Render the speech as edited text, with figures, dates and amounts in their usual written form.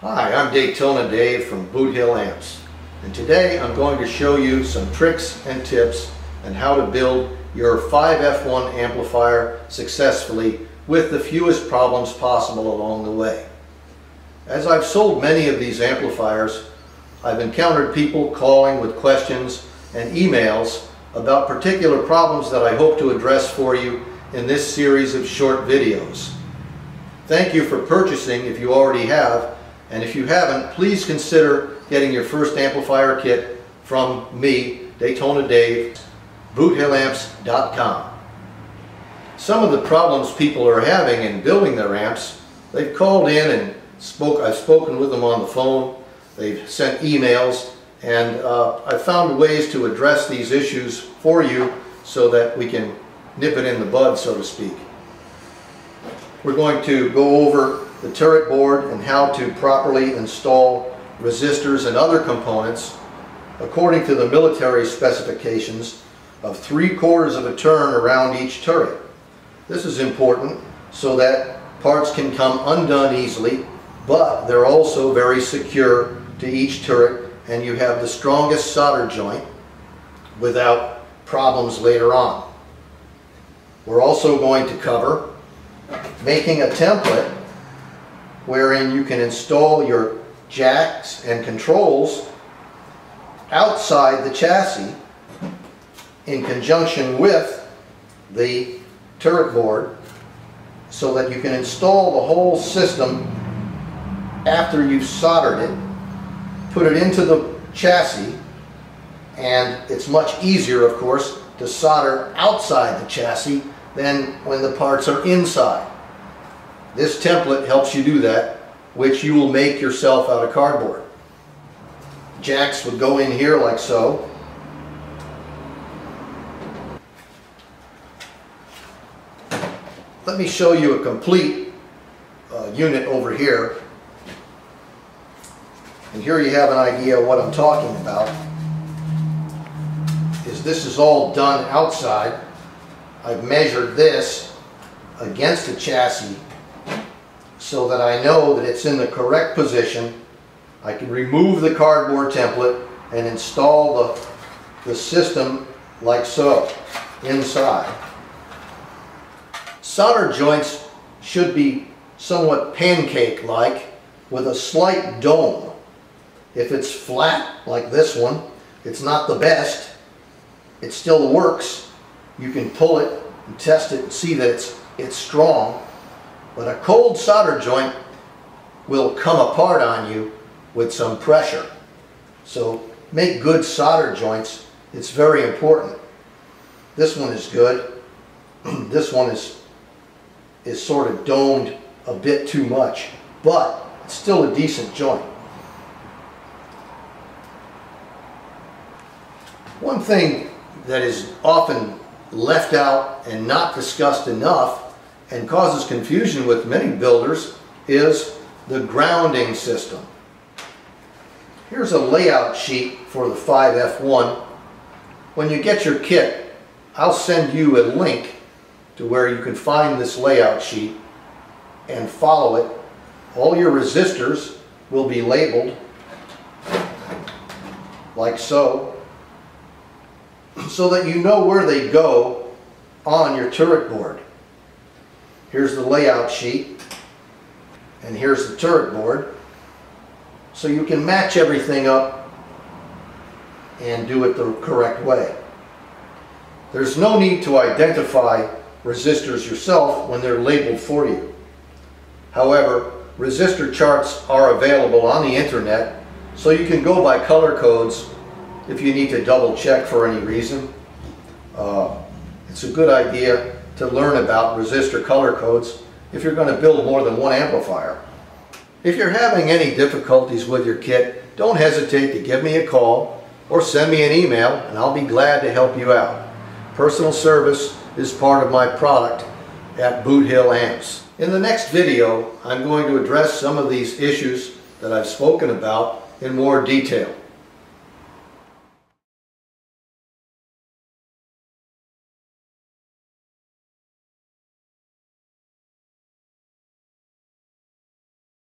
Hi, I'm Daytona Dave from Boot Hill Amps, and today I'm going to show you some tricks and tips on how to build your 5F1 amplifier successfully with the fewest problems possible along the way. As I've sold many of these amplifiers, I've encountered people calling with questions and emails about particular problems that I hope to address for you in this series of short videos. Thank you for purchasing if you already have, and if you haven't, please consider getting your first amplifier kit from me, Daytona Dave, boothillamps.com. Some of the problems people are having in building their amps, they've called in and I've spoken with them on the phone, they've sent emails, and I've found ways to address these issues for you so that we can nip it in the bud, so to speak. We're going to go over the turret board and how to properly install resistors and other components according to the military specifications of 3/4 of a turn around each turret. This is important so that parts can come undone easily, but they're also very secure to each turret, and you have the strongest solder joint without problems later on. We're also going to cover making a template wherein you can install your jacks and controls outside the chassis in conjunction with the turret board, so that you can install the whole system after you've soldered it, put it into the chassis, and it's much easier, of course, to solder outside the chassis than when the parts are inside. This template helps you do that, which you will make yourself out of cardboard. Jacks would go in here like so. Let me show you a complete unit over here. And here you have an idea of what I'm talking about. This is all done outside. I've measured this against the chassis so that I know that it's in the correct position. I can remove the cardboard template and install the system like so inside. Solder joints should be somewhat pancake-like with a slight dome. If it's flat like this one, it's not the best. It still works. You can pull it and test it and see that it's strong. But a cold solder joint will come apart on you with some pressure. So make good solder joints. It's very important. This one is good. This one is sort of domed a bit too much, but it's still a decent joint. One thing that is often left out and not discussed enough and causes confusion with many builders is the grounding system. Here's a layout sheet for the 5F1. When you get your kit, I'll send you a link to where you can find this layout sheet and follow it. All your resistors will be labeled like so that you know where they go on your turret board. Here's the layout sheet, and here's the turret board, so you can match everything up and do it the correct way. There's no need to identify resistors yourself when they're labeled for you. However, resistor charts are available on the internet, so you can go by color codes if you need to double check for any reason. It's a good idea to learn about resistor color codes if you're going to build more than one amplifier. If you're having any difficulties with your kit, don't hesitate to give me a call or send me an email, and I'll be glad to help you out. Personal service is part of my product at Boot Hill Amps. In the next video, I'm going to address some of these issues that I've spoken about in more detail.